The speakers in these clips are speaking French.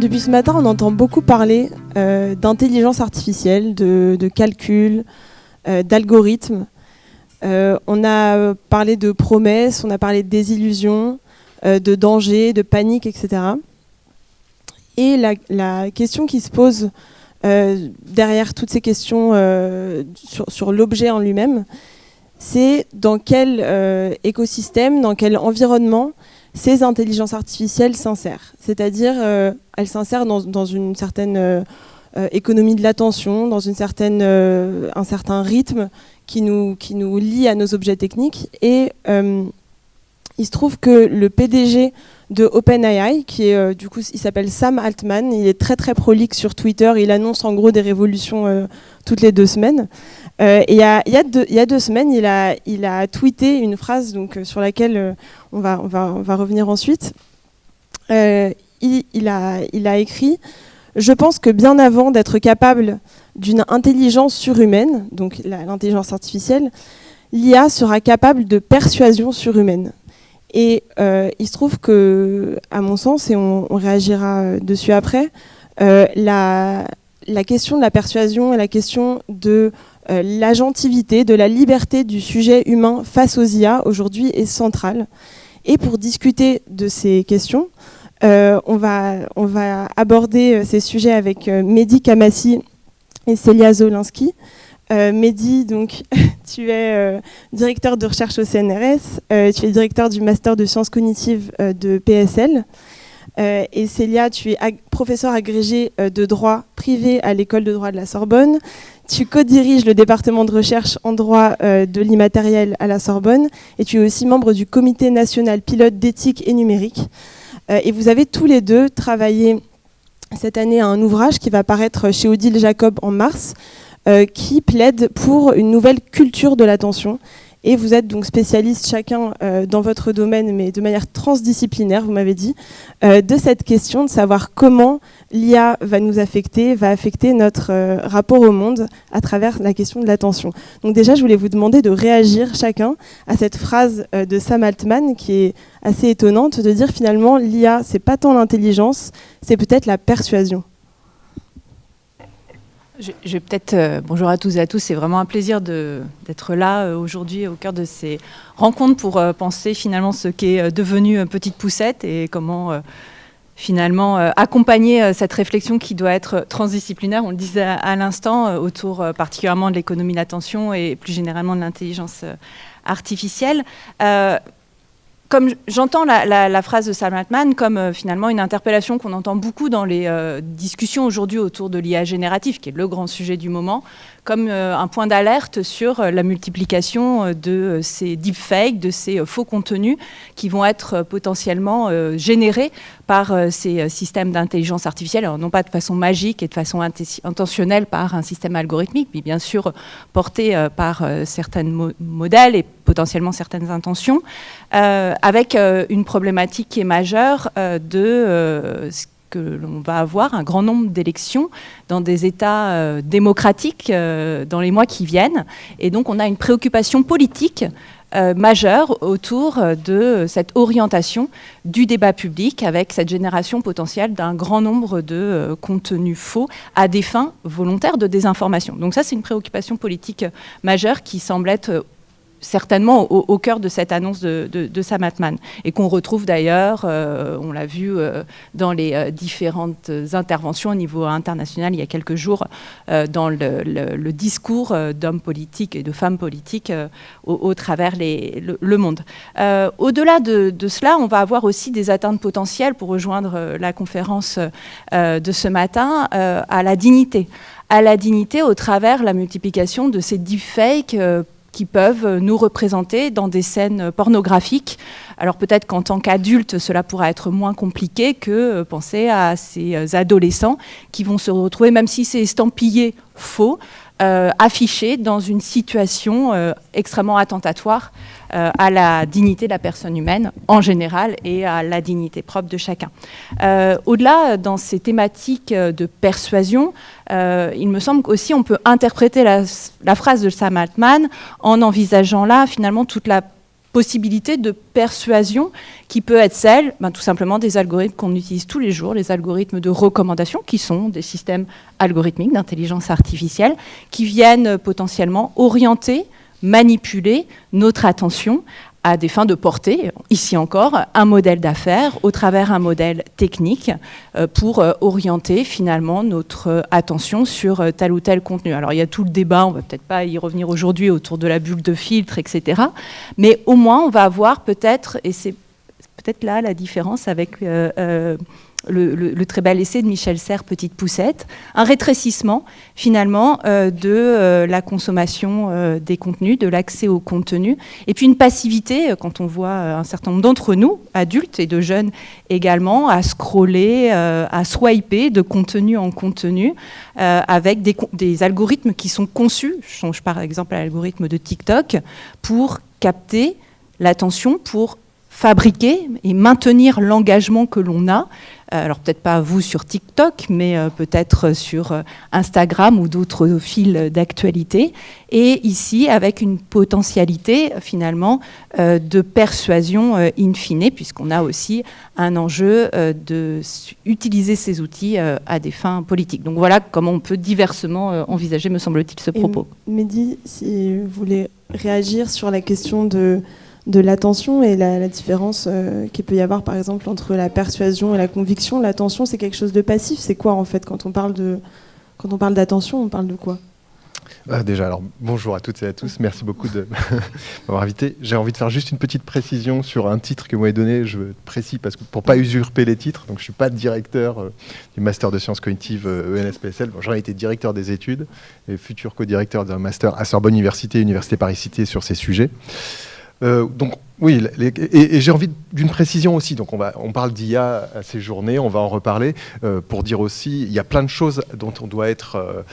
depuis ce matin, on entend beaucoup parler d'intelligence artificielle, de calcul, d'algorithmes. On a parlé de promesses, on a parlé de désillusions, de dangers, de panique, etc. Et la question qui se pose derrière toutes ces questions sur l'objet en lui-même, c'est dans quel écosystème, dans quel environnement ces intelligences artificielles s'insèrent. C'est-à-dire, elles s'insèrent dans une certaine économie de l'attention, dans un certain rythme qui nous lie à nos objets techniques. Et il se trouve que le PDG de OpenAI, qui est du coup, il s'appelle Sam Altman, il est très très prolixe sur Twitter, il annonce en gros des révolutions toutes les 2 semaines. Et il y a 2 semaines, il a tweeté une phrase donc, sur laquelle on va revenir ensuite. Il a écrit « Je pense que bien avant d'être capable d'une intelligence surhumaine, donc l'intelligence artificielle, l'IA sera capable de persuasion surhumaine. » Et il se trouve que, à mon sens, et on réagira dessus après, la question de la persuasion et la question de l'agentivité, de la liberté du sujet humain face aux IA aujourd'hui est centrale. Et pour discuter de ces questions, on va aborder ces sujets avec Mehdi Kamassi et Célia Zolinski. Mehdi, donc, tu es directeur de recherche au CNRS, tu es directeur du master de sciences cognitives de PSL. Et Célia, tu es professeure agrégée de droit privé à l'école de droit de la Sorbonne. Tu co-diriges le département de recherche en droit de l'immatériel à la Sorbonne et tu es aussi membre du comité national pilote d'éthique et numérique. Et vous avez tous les deux travaillé cette année à un ouvrage qui va paraître chez Odile Jacob en mars, qui plaide pour une nouvelle culture de l'attention. Et vous êtes donc spécialistes chacun dans votre domaine, mais de manière transdisciplinaire, vous m'avez dit, de cette question de savoir comment l'IA va nous affecter, va affecter notre rapport au monde à travers la question de l'attention. Donc déjà, je voulais vous demander de réagir chacun à cette phrase de Sam Altman qui est assez étonnante, de dire finalement l'IA, c'est pas tant l'intelligence, c'est peut-être la persuasion. Je vais peut-être, bonjour à tous et à tous, c'est vraiment un plaisir d'être là aujourd'hui au cœur de ces rencontres pour penser finalement ce qu'est devenu Petite Poucette et comment finalement accompagner cette réflexion qui doit être transdisciplinaire, on le disait à l'instant, autour particulièrement de l'économie de l'attention et plus généralement de l'intelligence artificielle. Comme j'entends la phrase de Sam Altman comme finalement une interpellation qu'on entend beaucoup dans les discussions aujourd'hui autour de l'IA générative, qui est le grand sujet du moment, comme un point d'alerte sur la multiplication de ces deepfakes, de ces faux contenus qui vont être potentiellement générés par ces systèmes d'intelligence artificielle, alors non pas de façon magique et de façon intentionnelle par un système algorithmique, mais bien sûr porté par certains modèles et potentiellement certaines intentions, avec une problématique qui est majeure de ce que l'on va avoir un grand nombre d'élections dans des États démocratiques dans les mois qui viennent. Et donc on a une préoccupation politique majeure autour de cette orientation du débat public avec cette génération potentielle d'un grand nombre de contenus faux à des fins volontaires de désinformation. Donc ça, c'est une préoccupation politique majeure qui semble être certainement au cœur de cette annonce de Sam Altman et qu'on retrouve d'ailleurs, on l'a vu dans les différentes interventions au niveau international il y a quelques jours dans le discours d'hommes politiques et de femmes politiques au travers le monde. Au-delà de cela, on va avoir aussi des atteintes potentielles, pour rejoindre la conférence de ce matin, à la dignité au travers la multiplication de ces deepfakes qui peuvent nous représenter dans des scènes pornographiques. Alors peut-être qu'en tant qu'adulte, cela pourra être moins compliqué que penser à ces adolescents qui vont se retrouver, même si c'est estampillé faux, affichés dans une situation extrêmement attentatoire à la dignité de la personne humaine en général et à la dignité propre de chacun. Au-delà, dans ces thématiques de persuasion, il me semble qu'aussi on peut interpréter la phrase de Sam Altman en envisageant là finalement toute la possibilité de persuasion qui peut être celle, tout simplement, des algorithmes qu'on utilise tous les jours, les algorithmes de recommandation, qui sont des systèmes algorithmiques d'intelligence artificielle, qui viennent potentiellement orienter, manipuler notre attention à des fins de porter, ici encore, un modèle d'affaires au travers un modèle technique pour orienter finalement notre attention sur tel ou tel contenu. Alors il y a tout le débat, on ne va peut-être pas y revenir aujourd'hui autour de la bulle de filtre, etc. Mais au moins on va avoir peut-être, et c'est peut-être là la différence avec le très bel essai de Michel Serres, Petite Poussette, un rétrécissement finalement de la consommation des contenus, de l'accès au contenu, et puis une passivité quand on voit un certain nombre d'entre nous, adultes et de jeunes également, à scroller, à swiper de contenu en contenu, avec des algorithmes qui sont conçus, je songe par exemple à l'algorithme de TikTok, pour capter l'attention, pour fabriquer et maintenir l'engagement que l'on a. Alors peut-être pas vous sur TikTok, mais peut-être sur Instagram ou d'autres fils d'actualité. Et ici, avec une potentialité finalement de persuasion in fine, puisqu'on a aussi un enjeu d'utiliser ces outils à des fins politiques. Donc voilà comment on peut diversement envisager, me semble-t-il, ce propos. Mehdi, si vous voulez réagir sur la question de l'attention et la différence qu'il peut y avoir par exemple entre la persuasion et la conviction. L'attention, c'est quelque chose de passif. C'est quoi en fait quand on parle d'attention, on parle de quoi ? Déjà, alors bonjour à toutes et à tous, merci beaucoup de m'avoir invité. J'ai envie de faire juste une petite précision sur un titre que vous m'avez donné, je précise parce que pour pas usurper les titres, donc je suis pas directeur du master de sciences cognitives ENSPSL, j'en ai été directeur des études et futur co-directeur d'un master à Sorbonne Université Paris-Cité sur ces sujets. Donc oui, et j'ai envie d'une précision aussi. Donc on parle d'IA à ces journées, on va en reparler pour dire aussi, il y a plein de choses dont on doit être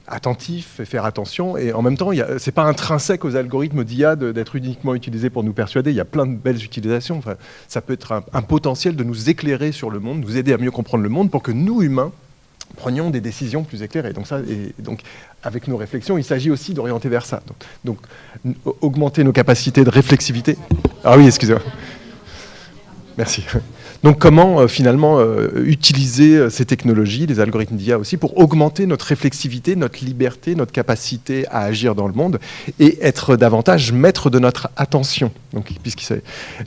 attentif et faire attention. Et en même temps, c'est pas intrinsèque aux algorithmes d'IA d'être uniquement utilisés pour nous persuader. Il y a plein de belles utilisations. Enfin, ça peut être un potentiel de nous éclairer sur le monde, nous aider à mieux comprendre le monde pour que nous, humains, prenions des décisions plus éclairées. Donc avec nos réflexions, il s'agit aussi d'orienter vers ça. Donc augmenter nos capacités de réflexivité. Ah oui, excusez-moi. Merci. Donc comment finalement utiliser ces technologies, les algorithmes d'IA aussi, pour augmenter notre réflexivité, notre liberté, notre capacité à agir dans le monde et être davantage maître de notre attention.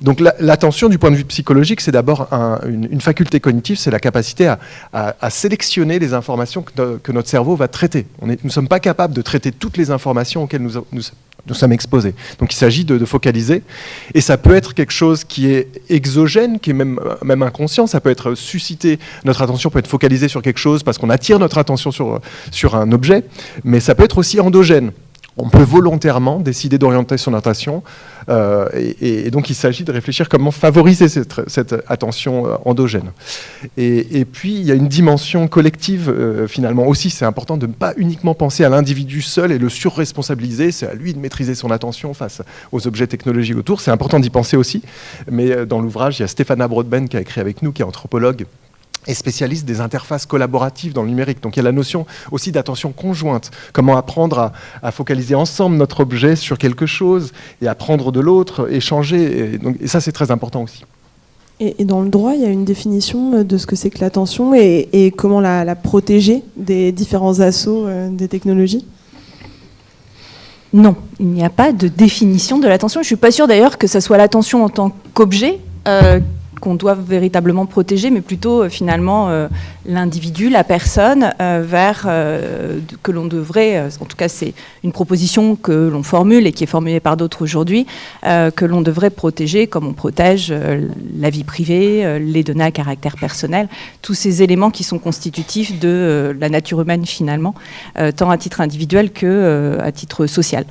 Donc l'attention du point de vue psychologique, c'est d'abord une faculté cognitive, c'est la capacité à sélectionner les informations que notre cerveau va traiter. Nous ne sommes pas capables de traiter toutes les informations auxquelles nous sommes exposés. Donc il s'agit de focaliser, et ça peut être quelque chose qui est exogène, qui est même inconscient, ça peut être suscité, notre attention peut être focalisée sur quelque chose parce qu'on attire notre attention sur un objet, mais ça peut être aussi endogène. On peut volontairement décider d'orienter son attention et donc il s'agit de réfléchir comment favoriser cette attention endogène. Et puis il y a une dimension collective finalement aussi, c'est important de ne pas uniquement penser à l'individu seul et le surresponsabiliser, c'est à lui de maîtriser son attention face aux objets technologiques autour, c'est important d'y penser aussi, mais dans l'ouvrage il y a Stéphana Broadbent qui a écrit avec nous, qui est anthropologue et spécialiste des interfaces collaboratives dans le numérique. Donc il y a la notion aussi d'attention conjointe, comment apprendre à focaliser ensemble notre objet sur quelque chose et apprendre de l'autre, échanger, et ça c'est très important aussi. Et dans le droit, il y a une définition de ce que c'est que l'attention et comment la protéger des différents assauts des technologies ? Non, il n'y a pas de définition de l'attention. Je ne suis pas sûre d'ailleurs que ce soit l'attention en tant qu'objet qu'on doit véritablement protéger, mais plutôt finalement l'individu, la personne, que l'on devrait, en tout cas c'est une proposition que l'on formule et qui est formulée par d'autres aujourd'hui, que l'on devrait protéger comme on protège la vie privée, les données à caractère personnel, tous ces éléments qui sont constitutifs de la nature humaine finalement, tant à titre individuel que à titre social.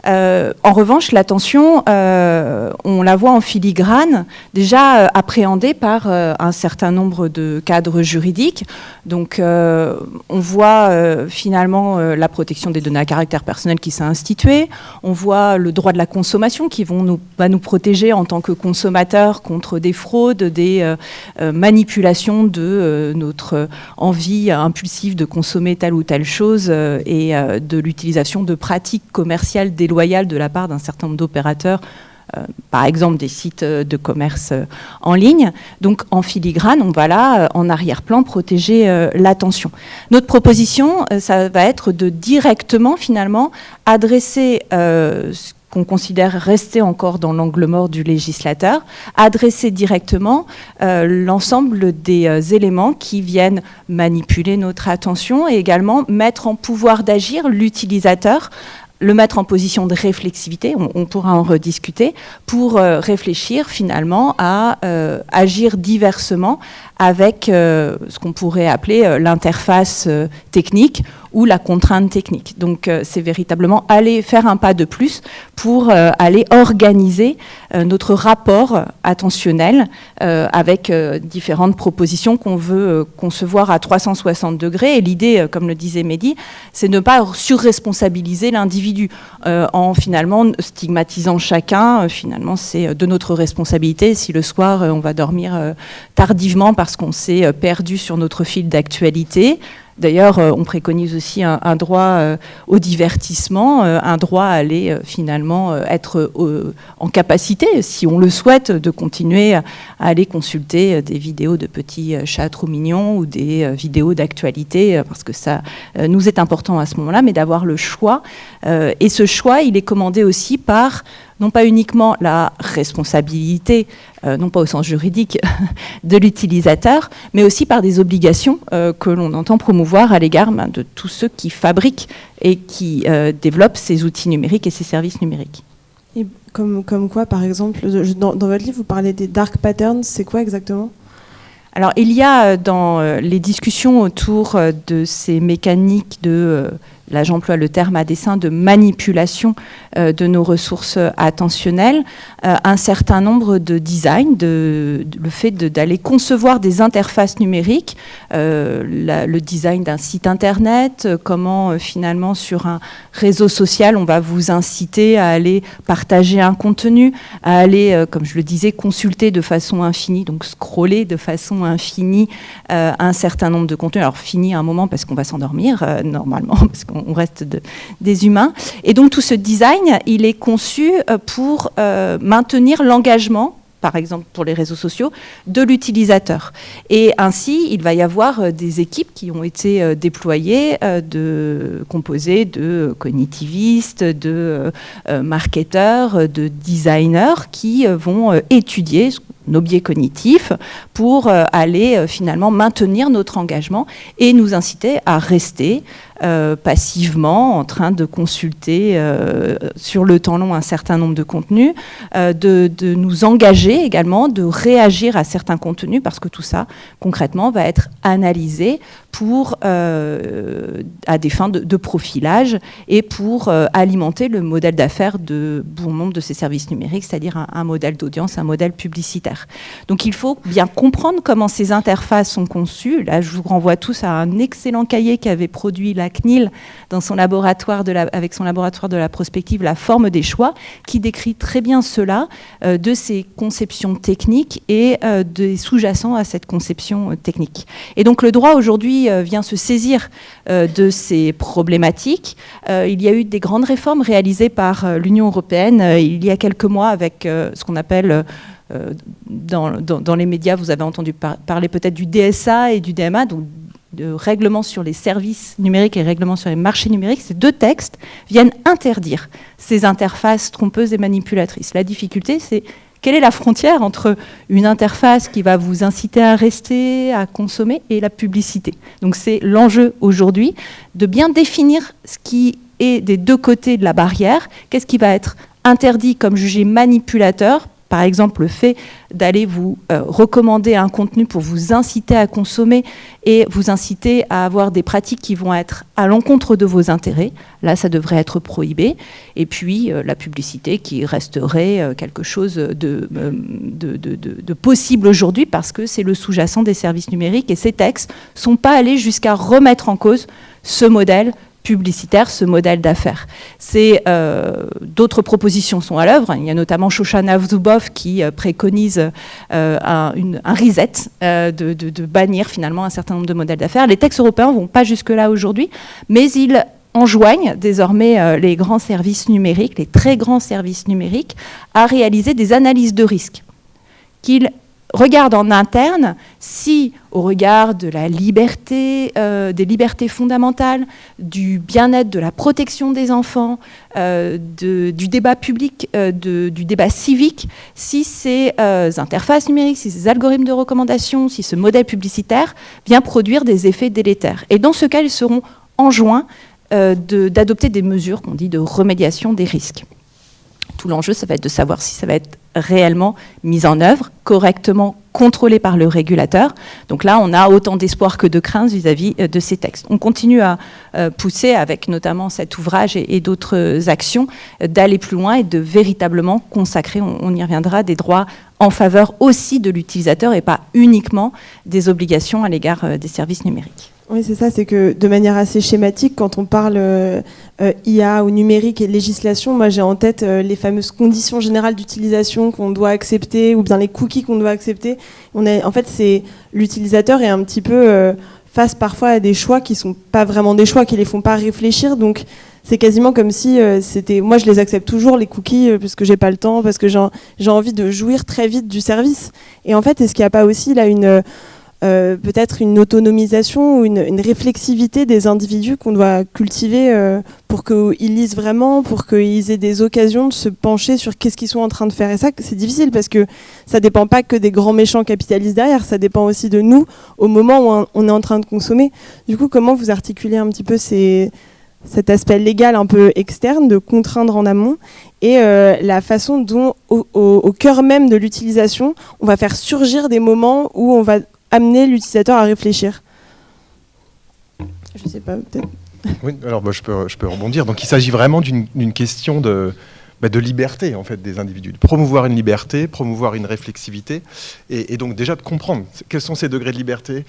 En revanche, l'attention, on la voit en filigrane, déjà appréhendée par un certain nombre de cadres juridiques. Donc, on voit finalement la protection des données à caractère personnel qui s'est instituée. On voit le droit de la consommation qui va nous protéger en tant que consommateurs contre des fraudes, des manipulations de notre envie impulsive de consommer telle ou telle chose et de l'utilisation de pratiques commerciales déloyales de la part d'un certain nombre d'opérateurs par exemple des sites de commerce en ligne. Donc en filigrane, on va là, en arrière-plan, protéger l'attention. Notre proposition, ça va être de directement, finalement, adresser ce qu'on considère rester encore dans l'angle mort du législateur, adresser directement l'ensemble des éléments qui viennent manipuler notre attention et également mettre en pouvoir d'agir l'utilisateur, le mettre en position de réflexivité, on pourra en rediscuter, pour réfléchir finalement à agir diversement avec ce qu'on pourrait appeler l'interface technique ou la contrainte technique. Donc c'est véritablement aller faire un pas de plus pour aller organiser notre rapport attentionnel avec différentes propositions qu'on veut concevoir à 360 degrés. Et l'idée, comme le disait Mehdi, c'est de ne pas surresponsabiliser l'individu en finalement stigmatisant chacun. Finalement, c'est de notre responsabilité si le soir on va dormir tardivement parce qu'on s'est perdu sur notre fil d'actualité. D'ailleurs, on préconise aussi un droit au divertissement, un droit à aller finalement être en capacité, si on le souhaite, de continuer à aller consulter des vidéos de petits chats trop mignons ou des vidéos d'actualité, parce que ça nous est important à ce moment-là, mais d'avoir le choix. Et ce choix, il est commandé aussi par non pas uniquement la responsabilité, non pas au sens juridique, de l'utilisateur, mais aussi par des obligations que l'on entend promouvoir à l'égard de tous ceux qui fabriquent et qui développent ces outils numériques et ces services numériques. Et comme quoi, par exemple, dans votre livre, vous parlez des dark patterns, c'est quoi exactement ? Alors, il y a dans les discussions autour de ces mécaniques de... Là, j'emploie le terme à dessein de manipulation de nos ressources attentionnelles, un certain nombre de designs, le fait d'aller concevoir des interfaces numériques, le design d'un site internet, comment finalement sur un réseau social, on va vous inciter à aller partager un contenu, à aller, comme je le disais, consulter de façon infinie, donc scroller de façon infinie un certain nombre de contenus. Alors fini à un moment parce qu'on va s'endormir normalement, parce qu'on reste des humains. Et donc tout ce design, il est conçu pour maintenir l'engagement, par exemple pour les réseaux sociaux, de l'utilisateur. Et ainsi, il va y avoir des équipes qui ont été déployées, composées de cognitivistes, de marketeurs, de designers qui vont étudier nos biais cognitifs pour aller finalement maintenir notre engagement et nous inciter à rester passivement en train de consulter sur le temps long un certain nombre de contenus, de nous engager également, de réagir à certains contenus, parce que tout ça, concrètement, va être analysé pour, à des fins de profilage et pour alimenter le modèle d'affaires de bon nombre de ces services numériques, c'est-à-dire un modèle d'audience, un modèle publicitaire. Donc il faut bien comprendre comment ces interfaces sont conçues. Là, je vous renvoie tous à un excellent cahier qu'avait produit la CNIL dans son laboratoire avec son laboratoire de la prospective, La forme des choix, qui décrit très bien cela, de ces conceptions techniques et des sous-jacents à cette conception technique. Et donc le droit aujourd'hui vient se saisir de ces problématiques. Il y a eu des grandes réformes réalisées par l'Union européenne il y a quelques mois avec ce qu'on appelle... Dans les médias, vous avez entendu parler peut-être du DSA et du DMA, donc de règlement sur les services numériques et règlement sur les marchés numériques. Ces deux textes viennent interdire ces interfaces trompeuses et manipulatrices. La difficulté, c'est quelle est la frontière entre une interface qui va vous inciter à rester, à consommer, et la publicité. Donc c'est l'enjeu aujourd'hui de bien définir ce qui est des deux côtés de la barrière, qu'est-ce qui va être interdit comme jugé manipulateur. Par exemple, le fait d'aller vous recommander un contenu pour vous inciter à consommer et vous inciter à avoir des pratiques qui vont être à l'encontre de vos intérêts. Là, ça devrait être prohibé. Et puis, la publicité qui resterait quelque chose de possible aujourd'hui parce que c'est le sous-jacent des services numériques. Et ces textes ne sont pas allés jusqu'à remettre en cause ce modèle publicitaire, ce modèle d'affaires. D'autres propositions sont à l'œuvre. Il y a notamment Shoshana Zuboff qui préconise un reset, de bannir finalement un certain nombre de modèles d'affaires. Les textes européens ne vont pas jusque-là aujourd'hui, mais ils enjoignent désormais les grands services numériques, les très grands services numériques, à réaliser des analyses de risque, qu'ils regardent en interne si, au regard de la liberté, des libertés fondamentales, du bien-être, de la protection des enfants, du débat public, du débat civique, si ces interfaces numériques, si ces algorithmes de recommandation, si ce modèle publicitaire vient produire des effets délétères. Et dans ce cas, ils seront enjoints d'adopter des mesures qu'on dit de remédiation des risques. Tout l'enjeu, ça va être de savoir si ça va être réellement mis en œuvre, correctement contrôlé par le régulateur. Donc là, on a autant d'espoir que de crainte vis-à-vis de ces textes. On continue à pousser, avec notamment cet ouvrage et d'autres actions, d'aller plus loin et de véritablement consacrer, on y reviendra, des droits en faveur aussi de l'utilisateur et pas uniquement des obligations à l'égard des services numériques. Oui, c'est ça, c'est que de manière assez schématique, quand on parle IA ou numérique et législation, moi j'ai en tête les fameuses conditions générales d'utilisation qu'on doit accepter ou bien les cookies qu'on doit accepter. En fait, c'est l'utilisateur est un petit peu face parfois à des choix qui sont pas vraiment des choix, qui les font pas réfléchir. Donc c'est quasiment comme si c'était... Moi je les accepte toujours, les cookies, parce que j'ai pas le temps, parce que j'ai envie de jouir très vite du service. Et en fait, est-ce qu'il n'y a pas aussi là peut-être une autonomisation ou une réflexivité des individus qu'on doit cultiver pour qu'ils lisent vraiment, pour qu'ils aient des occasions de se pencher sur qu'est-ce qu'ils sont en train de faire. Et ça, c'est difficile parce que ça dépend pas que des grands méchants capitalistes derrière, ça dépend aussi de nous au moment où on est en train de consommer. Du coup, comment vous articulez un petit peu cet aspect légal un peu externe de contraindre en amont et la façon dont au cœur même de l'utilisation, on va faire surgir des moments où on va amener l'utilisateur à réfléchir. Je sais pas, peut-être. Oui, alors je peux rebondir. Donc il s'agit vraiment d'une question de liberté en fait des individus, de promouvoir une liberté, promouvoir une réflexivité, et donc déjà de comprendre quels sont ces degrés de liberté,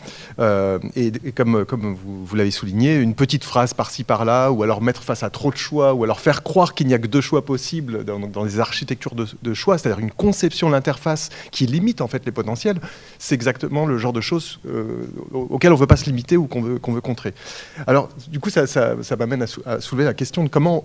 et comme vous l'avez souligné, une petite phrase par-ci par-là, ou alors mettre face à trop de choix, ou alors faire croire qu'il n'y a que 2 choix possibles dans des architectures de choix, c'est-à-dire une conception de l'interface qui limite en fait les potentiels, c'est exactement le genre de choses auxquelles on ne veut pas se limiter ou qu'on veut contrer. Alors du coup ça m'amène à soulever la question de comment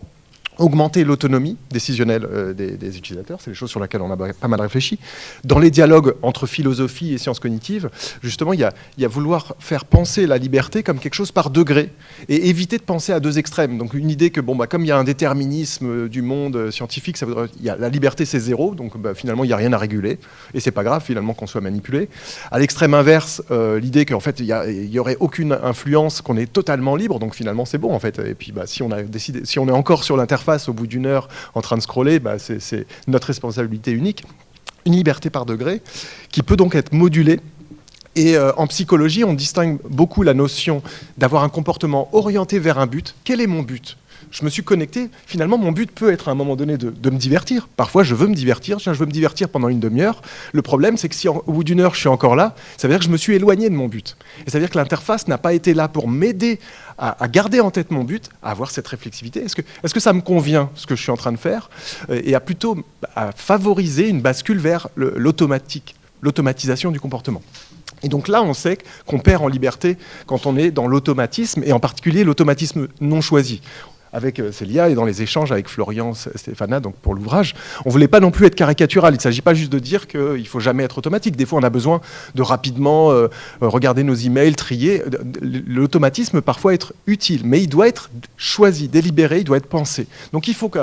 augmenter l'autonomie décisionnelle des utilisateurs, c'est des choses sur lesquelles on a pas mal réfléchi. Dans les dialogues entre philosophie et sciences cognitives, justement, il y a vouloir faire penser la liberté comme quelque chose par degré et éviter de penser à 2 extrêmes. Donc une idée que, comme il y a un déterminisme du monde scientifique, ça voudrait, la liberté c'est 0, donc finalement il n'y a rien à réguler, et c'est pas grave finalement qu'on soit manipulé. À l'extrême inverse, l'idée qu'en fait il y aurait aucune influence, qu'on est totalement libre, donc finalement c'est bon en fait. Et puis si on est encore sur l'interface au bout d'1 heure en train de scroller, c'est notre responsabilité unique. Une liberté par degré qui peut donc être modulée. Et en psychologie, on distingue beaucoup la notion d'avoir un comportement orienté vers un but. Quel est mon but ? Je me suis connecté, finalement mon but peut être à un moment donné de me divertir. Parfois je veux me divertir, je veux me divertir pendant une demi-heure. Le problème c'est que si au bout d'1 heure je suis encore là, ça veut dire que je me suis éloigné de mon but. Et ça veut dire que l'interface n'a pas été là pour m'aider à garder en tête mon but, à avoir cette réflexivité. Est-ce que ça me convient ce que je suis en train de faire ? Et plutôt à favoriser une bascule vers l'automatisation du comportement. Et donc là, on sait qu'on perd en liberté quand on est dans l'automatisme, et en particulier l'automatisme non choisi. Avec Célia et dans les échanges avec Florian, Stéphana, donc pour l'ouvrage, on ne voulait pas non plus être caricatural. Il ne s'agit pas juste de dire qu'il ne faut jamais être automatique. Des fois, on a besoin de rapidement regarder nos emails, trier. L'automatisme, parfois, être utile, mais il doit être choisi, délibéré, il doit être pensé. Donc il faut que,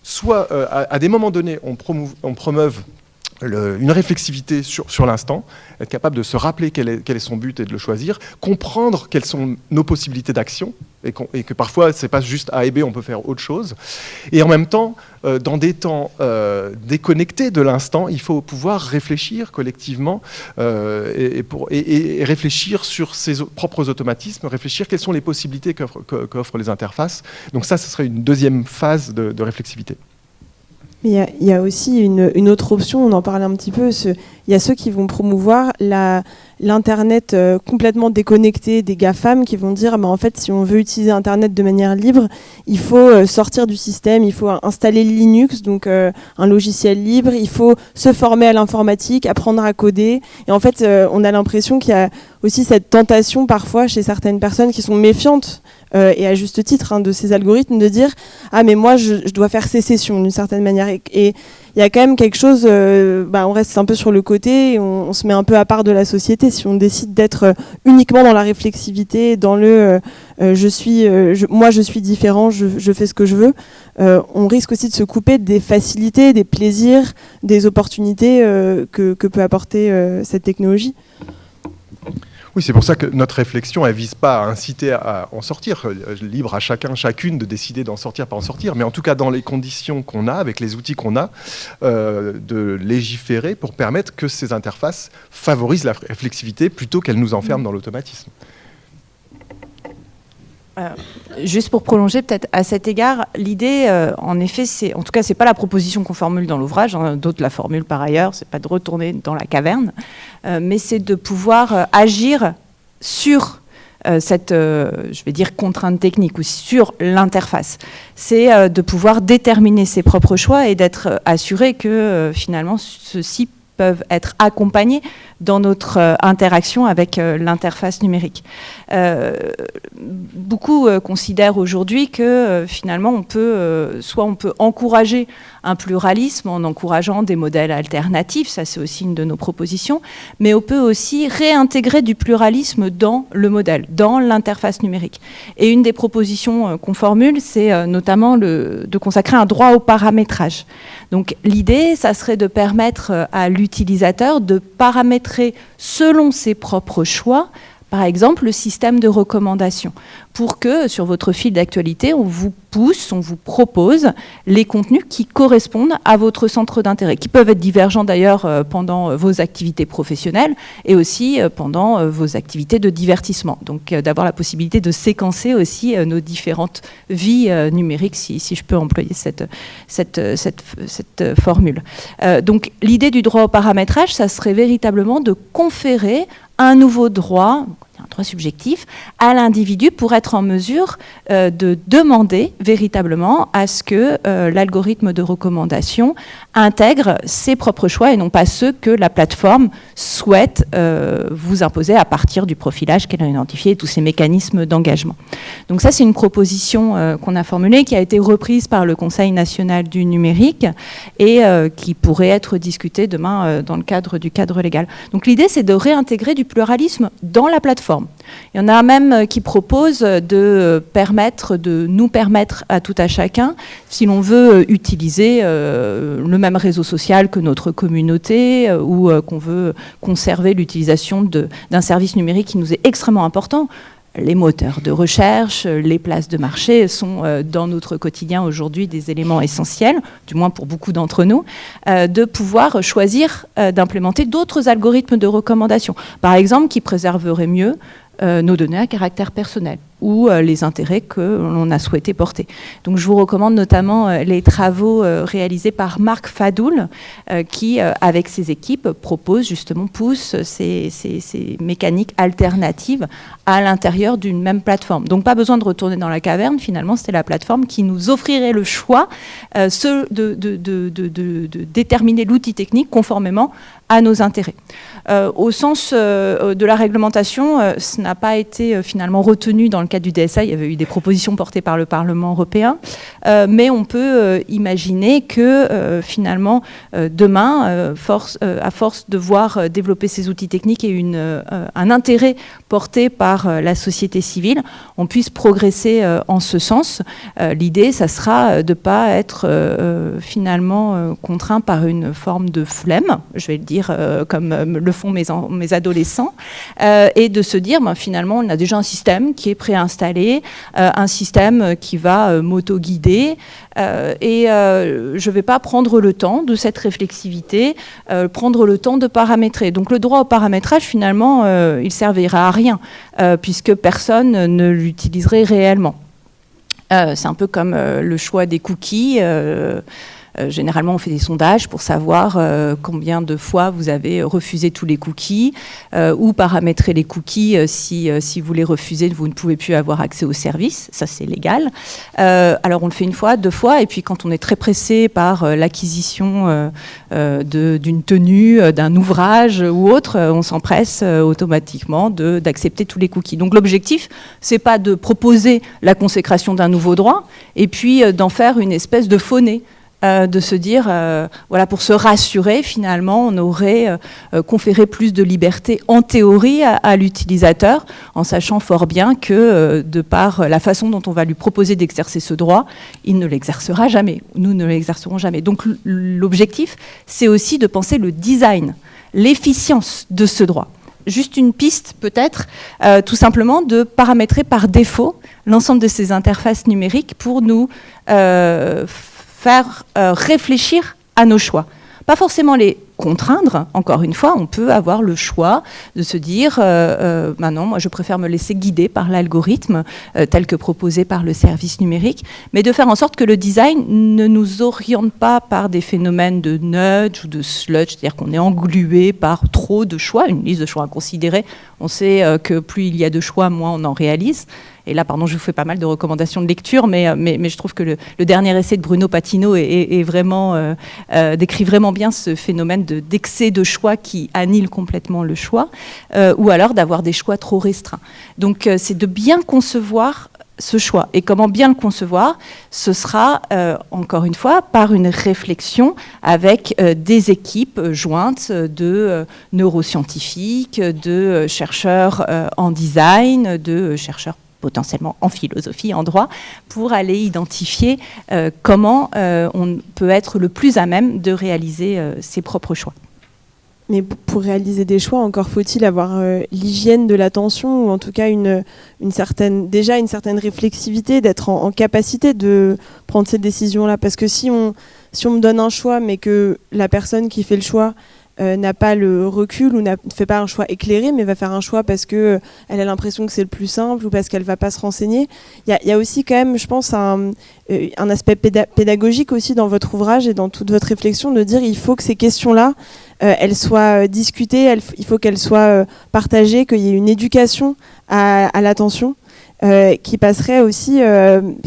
soit à des moments donnés, on promeuve une réflexivité sur l'instant, être capable de se rappeler quel est son but et de le choisir, comprendre quelles sont nos possibilités d'action, et que parfois, c'est pas juste A et B, on peut faire autre chose. Et en même temps, dans des temps déconnectés de l'instant, il faut pouvoir réfléchir collectivement et réfléchir sur ses propres automatismes, réfléchir quelles sont les possibilités qu'offrent les interfaces. Donc ça, ce serait une deuxième phase de réflexivité. Mais il y a aussi une autre option, on en parlait un petit peu, il y a ceux qui vont promouvoir l'Internet complètement déconnecté des GAFAM, qui vont dire en fait, si on veut utiliser Internet de manière libre, il faut sortir du système, il faut installer Linux, donc un logiciel libre, il faut se former à l'informatique, apprendre à coder. Et en fait, on a l'impression qu'il y a aussi cette tentation parfois chez certaines personnes qui sont méfiantes, et à juste titre, de ces algorithmes, de dire « Ah, mais moi, je dois faire sécession d'une certaine manière ». Et il y a quand même quelque chose, on reste un peu sur le côté, on se met un peu à part de la société. Si on décide d'être uniquement dans la réflexivité, dans le moi je suis différent, je fais ce que je veux, on risque aussi de se couper des facilités, des plaisirs, des opportunités que peut apporter cette technologie. Oui, c'est pour ça que notre réflexion, elle ne vise pas à inciter à en sortir. Libre à chacun, chacune de décider d'en sortir, pas en sortir. Mais en tout cas, dans les conditions qu'on a, avec les outils qu'on a, de légiférer pour permettre que ces interfaces favorisent la réflexivité plutôt qu'elles nous enferment dans l'automatisme. Juste pour prolonger peut-être à cet égard, l'idée, en effet, en tout cas, c'est pas la proposition qu'on formule dans l'ouvrage, d'autres la formulent par ailleurs, c'est pas de retourner dans la caverne, mais c'est de pouvoir agir sur cette, je vais dire, contrainte technique ou sur l'interface. C'est de pouvoir déterminer ses propres choix et d'être assuré que finalement ceux-ci peuvent être accompagnés dans notre interaction avec l'interface numérique. Beaucoup considèrent aujourd'hui que finalement on peut encourager un pluralisme en encourageant des modèles alternatifs, ça c'est aussi une de nos propositions, mais on peut aussi réintégrer du pluralisme dans le modèle, dans l'interface numérique. Et une des propositions qu'on formule, c'est notamment de consacrer un droit au paramétrage. Donc l'idée, ça serait de permettre à l'utilisateur de paramétrer selon ses propres choix, par exemple, le système de recommandation, pour que sur votre fil d'actualité, on vous pousse, on vous propose les contenus qui correspondent à votre centre d'intérêt, qui peuvent être divergents d'ailleurs pendant vos activités professionnelles et aussi pendant vos activités de divertissement. Donc d'avoir la possibilité de séquencer aussi nos différentes vies numériques, si je peux employer cette formule. Donc l'idée du droit au paramétrage, ça serait véritablement de conférer un nouveau droit, un droit subjectif, à l'individu pour être en mesure de demander véritablement à ce que l'algorithme de recommandation intègre ses propres choix et non pas ceux que la plateforme souhaite vous imposer à partir du profilage qu'elle a identifié et tous ces mécanismes d'engagement. Donc ça, c'est une proposition qu'on a formulée, qui a été reprise par le Conseil national du numérique et qui pourrait être discutée demain dans le cadre du cadre légal. Donc l'idée, c'est de réintégrer du pluralisme dans la plateforme. Il y en a même qui proposent de nous permettre à tout à chacun, si l'on veut utiliser le même réseau social que notre communauté ou qu'on veut conserver l'utilisation d'un service numérique qui nous est extrêmement important. Les moteurs de recherche, les places de marché sont dans notre quotidien aujourd'hui des éléments essentiels, du moins pour beaucoup d'entre nous, de pouvoir choisir d'implémenter d'autres algorithmes de recommandation, par exemple qui préserveraient mieux nos données à caractère personnel ou les intérêts que l'on a souhaité porter. Donc je vous recommande notamment les travaux réalisés par Marc Fadoul qui, avec ses équipes, pousse ces mécaniques alternatives à l'intérieur d'une même plateforme. Donc pas besoin de retourner dans la caverne, finalement c'était la plateforme qui nous offrirait le choix de déterminer l'outil technique conformément à nos intérêts. Au sens de la réglementation, ce n'a pas été finalement retenu dans le cadre du DSA. Il y avait eu des propositions portées par le Parlement européen, mais on peut imaginer que finalement demain, à force de voir développer ces outils techniques et un intérêt porté par la société civile, on puisse progresser en ce sens. L'idée, ça sera de ne pas être finalement contraint par une forme de flemme, je vais le dire comme le font mes adolescents, et de se dire finalement on a déjà un système qui est préinstallé, un système qui va m'auto-guider, et je ne vais pas prendre le temps de cette réflexivité, prendre le temps de paramétrer. Donc le droit au paramétrage, finalement, il servira à rien, puisque personne ne l'utiliserait réellement. C'est un peu comme le choix des cookies. généralement, on fait des sondages pour savoir combien de fois vous avez refusé tous les cookies ou paramétrer les cookies si vous les refusez, vous ne pouvez plus avoir accès au service. Ça, c'est légal. Alors, on le fait une fois, 2 fois, et puis quand on est très pressé par l'acquisition d'une tenue, d'un ouvrage ou autre, on s'empresse automatiquement d'accepter tous les cookies. Donc, l'objectif, c'est pas de proposer la consécration d'un nouveau droit et puis d'en faire une espèce de faux-nez. De se dire, voilà, pour se rassurer, finalement, on aurait conféré plus de liberté en théorie à l'utilisateur, en sachant fort bien que, de par la façon dont on va lui proposer d'exercer ce droit, il ne l'exercera jamais. Nous ne l'exercerons jamais. Donc l'objectif, c'est aussi de penser le design, l'efficience de ce droit. Juste une piste, peut-être, tout simplement de paramétrer par défaut l'ensemble de ces interfaces numériques pour nous faire réfléchir à nos choix. Pas forcément les contraindre, encore une fois, on peut avoir le choix de se dire non, moi je préfère me laisser guider par l'algorithme tel que proposé par le service numérique, mais de faire en sorte que le design ne nous oriente pas par des phénomènes de nudge ou de sludge, c'est-à-dire qu'on est englué par trop de choix, une liste de choix inconsidérés. On sait que plus il y a de choix, moins on en réalise. Et là, pardon, je vous fais pas mal de recommandations de lecture, mais je trouve que le dernier essai de Bruno Patino est vraiment, décrit vraiment bien ce phénomène d'excès de choix qui annihile complètement le choix, ou alors d'avoir des choix trop restreints. Donc, c'est de bien concevoir ce choix. Et comment bien le concevoir? Ce sera, encore une fois, par une réflexion avec des équipes jointes de neuroscientifiques, de chercheurs en design, de chercheurs potentiellement en philosophie, en droit, pour aller identifier comment on peut être le plus à même de réaliser ses propres choix. Mais pour réaliser des choix, encore faut-il avoir l'hygiène de l'attention, ou en tout cas une certaine réflexivité, d'être en capacité de prendre ces décisions-là. Parce que si on me donne un choix, mais que la personne qui fait le choix n'a pas le recul ou ne fait pas un choix éclairé, mais va faire un choix parce qu'elle a l'impression que c'est le plus simple ou parce qu'elle ne va pas se renseigner. Il y a aussi quand même, je pense, un aspect pédagogique aussi dans votre ouvrage et dans toute votre réflexion, de dire il faut que ces questions-là, elles soient discutées, il faut qu'elles soient partagées, qu'il y ait une éducation à l'attention. Qui passerait aussi,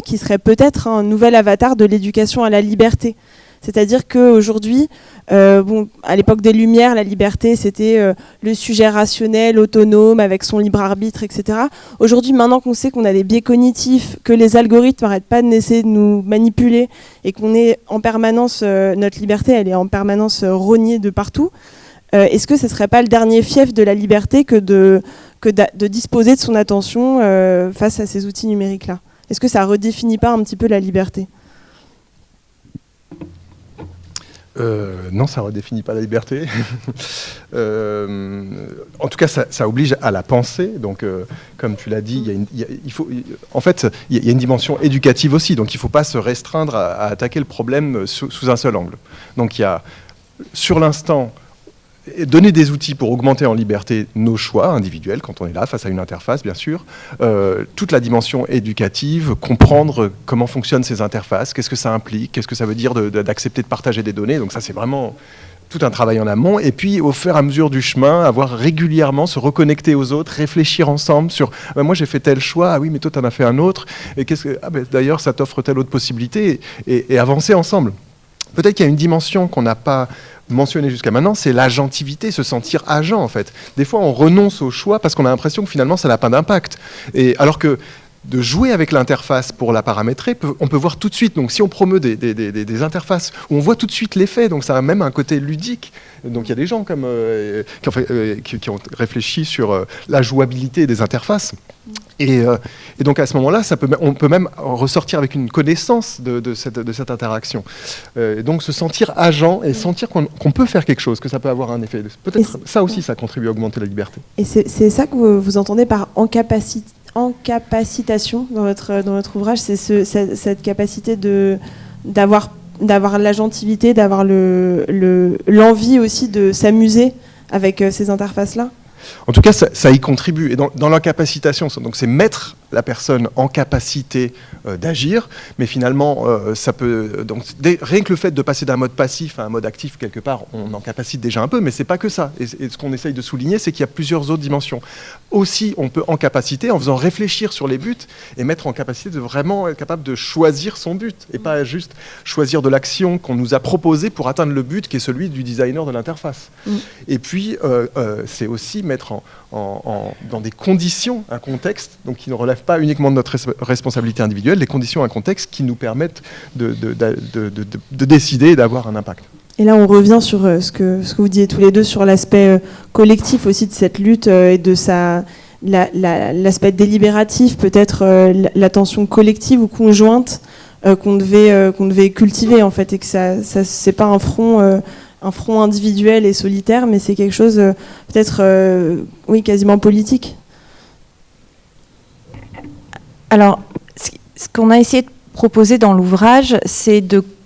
qui serait peut-être un nouvel avatar de l'éducation à la liberté. C'est-à-dire qu'aujourd'hui, à l'époque des Lumières, la liberté, c'était le sujet rationnel, autonome, avec son libre arbitre, etc. Aujourd'hui, maintenant qu'on sait qu'on a des biais cognitifs, que les algorithmes n'arrêtent pas d'essayer de nous manipuler et qu'on est en permanence, notre liberté, elle est en permanence rognée de partout, est-ce que ce ne serait pas le dernier fief de la liberté que de disposer de son attention face à ces outils numériques-là? Est-ce que ça ne redéfinit pas un petit peu la liberté ? Non, ça ne redéfinit pas la liberté. En tout cas, ça oblige à la pensée. Donc, comme tu l'as dit, il y a une dimension éducative aussi. Donc, il ne faut pas se restreindre à attaquer le problème sous un seul angle. Donc, il y a, sur l'instant, donner des outils pour augmenter en liberté nos choix individuels quand on est là face à une interface, bien sûr. Toute la dimension éducative, comprendre comment fonctionnent ces interfaces, qu'est-ce que ça implique, qu'est-ce que ça veut dire d'accepter de partager des données. Donc ça, c'est vraiment tout un travail en amont. Et puis, au fur et à mesure du chemin, avoir régulièrement, se reconnecter aux autres, réfléchir ensemble sur moi, j'ai fait tel choix, ah oui, mais toi, tu en as fait un autre. Et d'ailleurs, ça t'offre telle autre possibilité. Et avancer ensemble. Peut-être qu'il y a une dimension qu'on n'a pas mentionné jusqu'à maintenant, c'est l'agentivité, se sentir agent en fait. Des fois, on renonce au choix parce qu'on a l'impression que finalement, ça n'a pas d'impact. Et alors que de jouer avec l'interface pour la paramétrer, on peut voir tout de suite. Donc, si on promeut des interfaces où on voit tout de suite l'effet, donc ça a même un côté ludique. Donc, il y a des gens qui ont réfléchi sur la jouabilité des interfaces. Et donc, à ce moment-là, on peut même ressortir avec une connaissance de cette interaction. Et donc, se sentir agent et sentir qu'on peut faire quelque chose, que ça peut avoir un effet. Peut-être ça aussi, ça contribue à augmenter la liberté. Et c'est ça que vous entendez par encapacitation dans votre ouvrage, c'est cette capacité d'avoir l'agentivité, d'avoir l'envie aussi de s'amuser avec ces interfaces-là. En tout cas, ça y contribue. Et dans l'incapacitation, donc c'est mettre la personne en capacité d'agir, mais finalement, ça peut... Donc, rien que le fait de passer d'un mode passif à un mode actif, quelque part, on en capacite déjà un peu, mais c'est pas que ça. Et ce qu'on essaye de souligner, c'est qu'il y a plusieurs autres dimensions. Aussi, on peut en capaciter, en faisant réfléchir sur les buts, et mettre en capacité de vraiment être capable de choisir son but, et pas juste choisir de l'action qu'on nous a proposée pour atteindre le but, qui est celui du designer de l'interface. Et puis, c'est aussi mettre dans des conditions, un contexte, donc qui ne relève pas uniquement de notre responsabilité individuelle, des conditions, un contexte qui nous permettent de décider et d'avoir un impact. Et là, on revient sur ce que vous disiez tous les deux, sur l'aspect collectif aussi de cette lutte et de l'aspect délibératif, peut-être l'attention collective ou conjointe qu'on devait cultiver, en fait, et que ça c'est pas un front individuel et solitaire, mais c'est quelque chose peut-être quasiment politique. Alors, ce qu'on a essayé de proposer dans l'ouvrage, c'est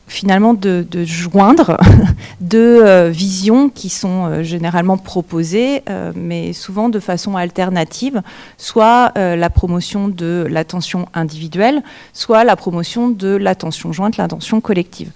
finalement de joindre deux visions qui sont généralement proposées, mais souvent de façon alternative, soit la promotion de l'attention individuelle, soit la promotion de l'attention jointe, l'attention collective.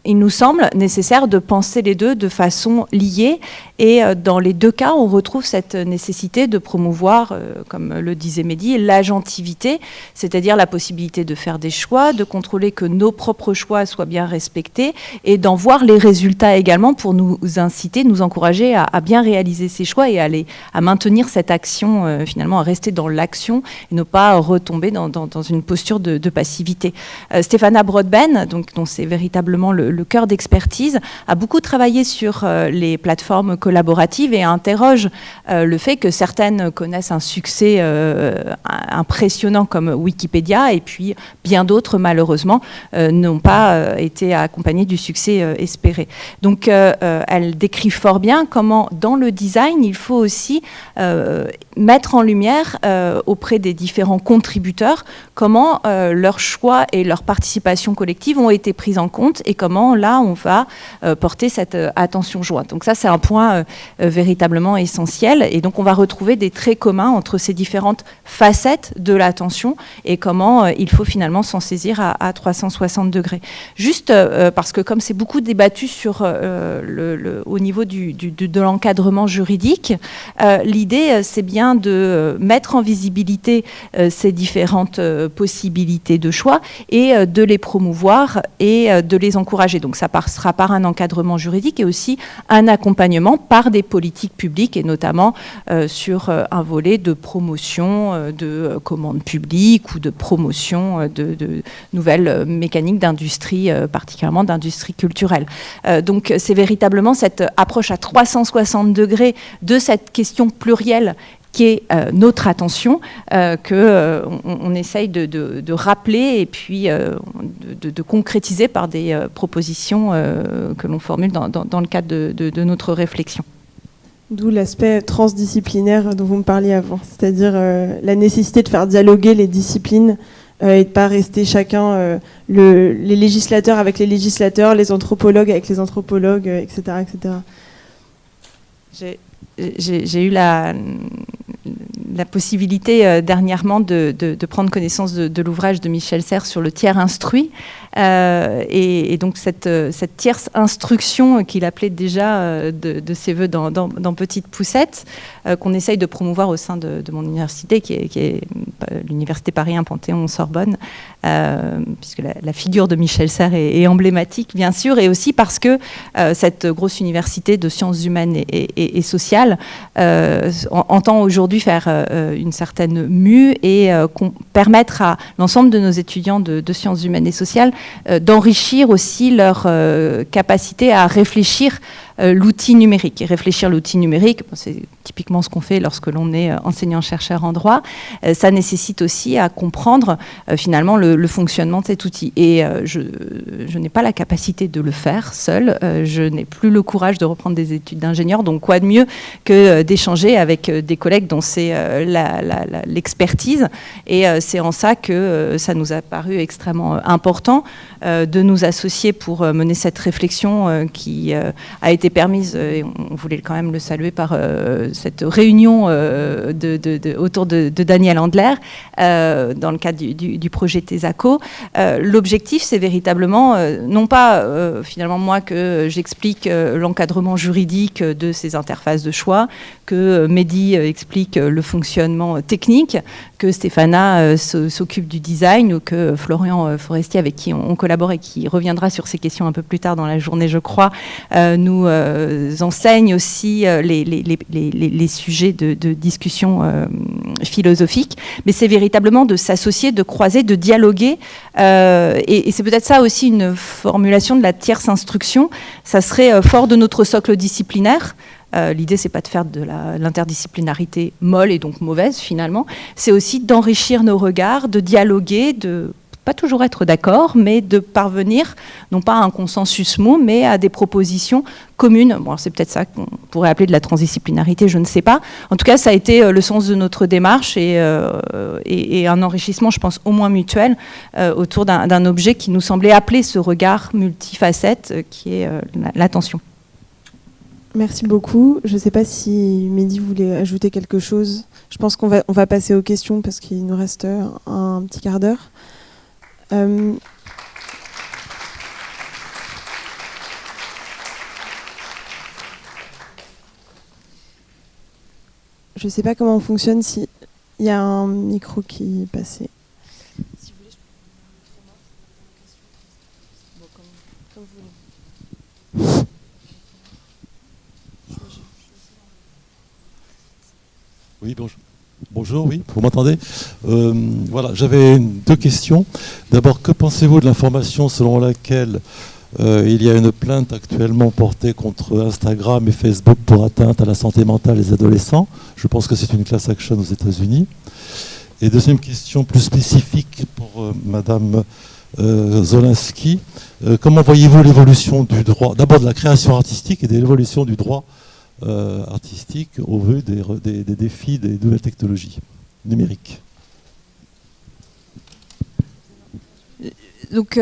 Il nous semble nécessaire de penser les deux de façon liée, et dans les deux cas, on retrouve cette nécessité de promouvoir, comme le disait Mehdi, l'agentivité, c'est-à-dire la possibilité de faire des choix, de contrôler que nos propres choix soient bien respectés, et d'en voir les résultats également pour nous inciter, nous encourager à bien réaliser ces choix et à maintenir cette action, finalement à rester dans l'action et ne pas retomber dans une posture de passivité. Stéphana Broadbent, dont c'est véritablement le cœur d'expertise, a beaucoup travaillé sur les plateformes collaboratives et interroge le fait que certaines connaissent un succès impressionnant comme Wikipédia, et puis bien d'autres malheureusement n'ont pas été accompagnées du succès espéré. Donc elle décrit fort bien comment dans le design il faut aussi mettre en lumière auprès des différents contributeurs comment leurs choix et leur participation collective ont été prises en compte, et comment là on va porter cette attention jointe. Donc ça c'est un point véritablement essentiel, et donc on va retrouver des traits communs entre ces différentes facettes de l'attention et comment il faut finalement s'en saisir à 360 degrés. Juste parce que comme c'est beaucoup débattu sur au niveau de l'encadrement juridique, l'idée c'est bien de mettre en visibilité ces différentes possibilités de choix et de les promouvoir et de les encourager. Donc ça passera par un encadrement juridique et aussi un accompagnement par des politiques publiques, et notamment sur un volet de promotion de commandes publiques ou de promotion de nouvelles mécaniques d'industrie, particulièrement d'industrie culturelle. Donc c'est véritablement cette approche à 360 degrés de cette question plurielle qui est notre attention, qu'on essaye de rappeler et puis de concrétiser par des propositions que l'on formule dans le cadre de notre réflexion. D'où l'aspect transdisciplinaire dont vous me parliez avant, c'est-à-dire la nécessité de faire dialoguer les disciplines et de ne pas rester chacun, les législateurs avec les législateurs, les anthropologues avec les anthropologues, etc. J'ai eu la possibilité dernièrement de prendre connaissance de l'ouvrage de Michel Serres sur le tiers instruit, et donc cette tierce instruction qu'il appelait déjà de ses voeux dans Petite Poussette, qu'on essaye de promouvoir au sein de mon université, qui est l'université Paris 1 Panthéon-Sorbonne, puisque la figure de Michel Serres est emblématique, bien sûr, et aussi parce que cette grosse université de sciences humaines et sociales entend aujourd'hui faire une certaine mue et permettre à l'ensemble de nos étudiants de sciences humaines et sociales d'enrichir aussi leur capacité à réfléchir l'outil numérique. Et réfléchir l'outil numérique, c'est typiquement ce qu'on fait lorsque l'on est enseignant-chercheur en droit. Ça nécessite aussi à comprendre finalement le fonctionnement de cet outil. Et je n'ai pas la capacité de le faire seule. Je n'ai plus le courage de reprendre des études d'ingénieur. Donc quoi de mieux que d'échanger avec des collègues dont c'est l'expertise. Et c'est en ça que ça nous a paru extrêmement important de nous associer pour mener cette réflexion qui a été été permise, et on voulait quand même le saluer par cette réunion autour de Daniel Handler, dans le cadre du projet TESACO. L'objectif, c'est véritablement, non pas finalement moi que j'explique l'encadrement juridique de ces interfaces de choix, que Mehdi explique le fonctionnement technique, que Stéphana s'occupe du design, ou que Florian Forestier, avec qui on collabore et qui reviendra sur ces questions un peu plus tard dans la journée, je crois, nous enseigne aussi les sujets de discussion philosophique. Mais c'est véritablement de s'associer, de croiser, de dialoguer. Et c'est peut-être ça aussi une formulation de la tierce instruction. Ça serait fort de notre socle disciplinaire. L'idée, c'est pas de faire de l'interdisciplinarité molle et donc mauvaise finalement. C'est aussi d'enrichir nos regards, de dialoguer, de pas toujours être d'accord, mais de parvenir, non pas à un consensus mou, mais à des propositions communes. Bon, c'est peut-être ça qu'on pourrait appeler de la transdisciplinarité, je ne sais pas. En tout cas, ça a été le sens de notre démarche et un enrichissement, je pense, au moins mutuel, autour d'un objet qui nous semblait appeler ce regard multifacette qui est l'attention. Merci beaucoup. Je ne sais pas si Mehdi voulait ajouter quelque chose. Je pense qu'on va passer aux questions parce qu'il nous reste un petit quart d'heure. Je ne sais pas comment on fonctionne, s'il y a un micro qui est passé. Si vous voulez, je peux vous poser comme vous voulez. Oui, bonjour. Bonjour, oui, vous m'entendez ? Voilà, j'avais deux questions. D'abord, que pensez-vous de l'information selon laquelle il y a une plainte actuellement portée contre Instagram et Facebook pour atteinte à la santé mentale des adolescents ? Je pense que c'est une class action aux États-Unis. Et deuxième question plus spécifique pour Madame Zolinsky. Comment voyez-vous l'évolution du droit, d'abord de la création artistique et de l'évolution du droit artistique au vu des défis des nouvelles technologies numériques? Donc,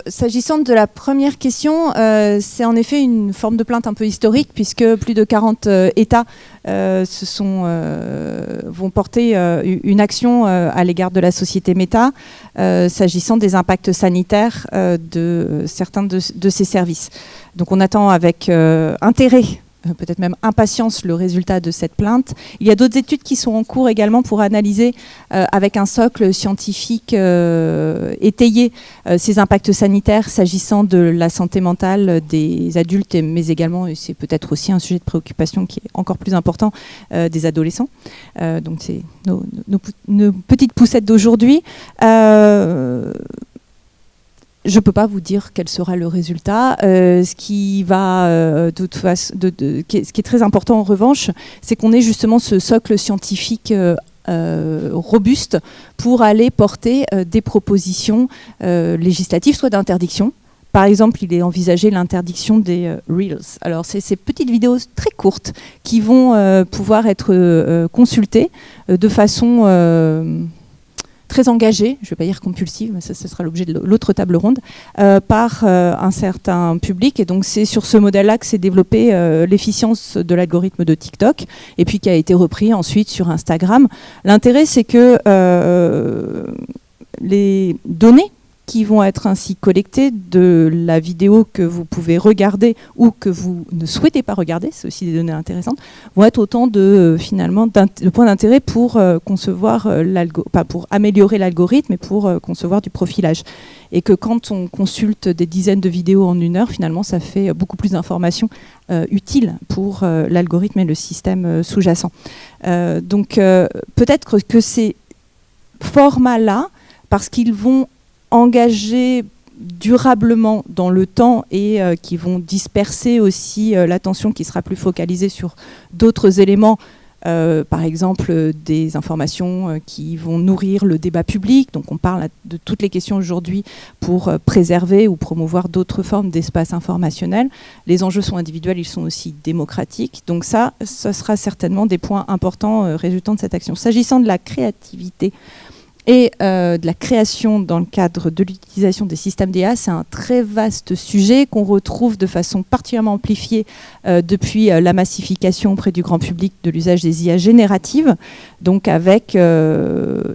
s'agissant de la première question, c'est en effet une forme de plainte un peu historique, puisque plus de 40 États vont porter une action à l'égard de la société Meta, s'agissant des impacts sanitaires de certains de ces services. Donc, on attend avec intérêt, peut-être même impatience, le résultat de cette plainte. Il y a d'autres études qui sont en cours également pour analyser avec un socle scientifique étayé ces impacts sanitaires s'agissant de la santé mentale des adultes, mais également, et c'est peut-être aussi un sujet de préoccupation qui est encore plus important, des adolescents. Donc c'est nos petites poussettes d'aujourd'hui. Je ne peux pas vous dire quel sera le résultat. Ce qui est très important en revanche, c'est qu'on ait justement ce socle scientifique robuste pour aller porter des propositions législatives, soit d'interdiction. Par exemple, il est envisagé l'interdiction des Reels. Alors, c'est ces petites vidéos très courtes qui vont pouvoir être consultées de façon très engagée, je ne vais pas dire compulsive, mais ça sera l'objet de l'autre table ronde, par un certain public. Et donc c'est sur ce modèle-là que s'est développée l'efficience de l'algorithme de TikTok, et puis qui a été repris ensuite sur Instagram. L'intérêt, c'est que les données qui vont être ainsi collectées de la vidéo que vous pouvez regarder ou que vous ne souhaitez pas regarder, c'est aussi des données intéressantes, vont être autant de points d'intérêt pour concevoir pas pour améliorer l'algorithme, mais pour concevoir du profilage. Et que quand on consulte des dizaines de vidéos en 1 heure, finalement, ça fait beaucoup plus d'informations utiles pour l'algorithme et le système sous-jacent. Donc peut-être que ces formats-là, parce qu'ils vont engagés durablement dans le temps et qui vont disperser aussi l'attention qui sera plus focalisée sur d'autres éléments, par exemple des informations qui vont nourrir le débat public. Donc on parle de toutes les questions aujourd'hui pour préserver ou promouvoir d'autres formes d'espace informationnel. Les enjeux sont individuels, ils sont aussi démocratiques. Donc ça sera certainement des points importants résultant de cette action. S'agissant de la créativité et de la création dans le cadre de l'utilisation des systèmes d'IA, c'est un très vaste sujet qu'on retrouve de façon particulièrement amplifiée depuis la massification auprès du grand public de l'usage des IA génératives, donc avec